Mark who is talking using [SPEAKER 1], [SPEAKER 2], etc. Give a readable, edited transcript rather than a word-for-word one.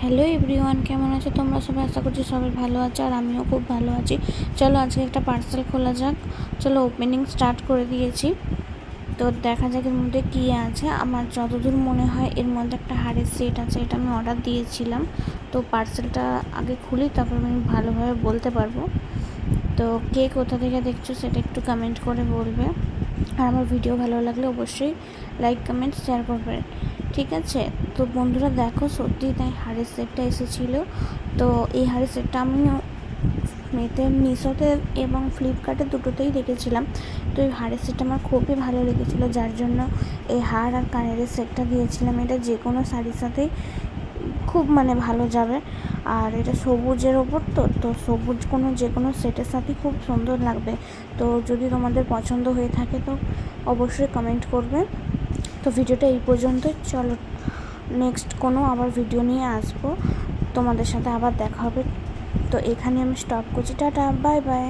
[SPEAKER 1] Hello everyone, কেমন আছো তোমরা সবাই? আশা করছি সবাই ভালো আছো আর আমিও খুব ভালো আছি। চলো আজকে একটা পার্সেল খোলা যাক। চলো ওপেনিং স্টার্ট করে দিয়েছি। তো দেখা যাক এর মধ্যে কী আছে। আমার যতদূর মনে হয় এর মধ্যে একটা হাড়ের সেট আছে, এটা আমি অর্ডার দিয়েছিলাম। তো পার্সেলটা আগে খুলি, তারপর আমি ভালোভাবে বলতে পারবো। তো কে কোথা থেকে দেখছো সেটা একটু কমেন্ট করে বলবে। আর আমার ভিডিও ভালো লাগলে অবশ্যই লাইক কমেন্ট শেয়ার করবেন, ঠিক আছে? তো বন্ধুরা দেখো, সত্যিই তাই হাড়ের সেটটা এসেছিলো। তো এই হাড়ের সেটটা আমি মিশোতে এবং ফ্লিপকার্টে দুটোতেই দেখেছিলাম। তো এই হাড়ের সেটটা আমার খুবই ভালো লেগেছিলো, যার জন্য এই হাড় আর কানের সেটটা দিয়েছিলাম। এটা যে কোনো শাড়ির সাথেই খুব ভালো যাবে। আর এটা সবুজের ওপর, তো সবুজ যে কোনো সেটের সাথেই খুব সুন্দর লাগবে। তো যদি তোমাদের পছন্দ হয়ে থাকে তো অবশ্যই কমেন্ট করবে। তো ভিডিওটা এই পর্যন্তই। চলো নেক্সট কোনো আবার ভিডিও নিয়ে আসবো, তোমাদের সাথে আবার দেখা হবে। তো এখানে আমি স্টপ করছি। Tata, bye bye.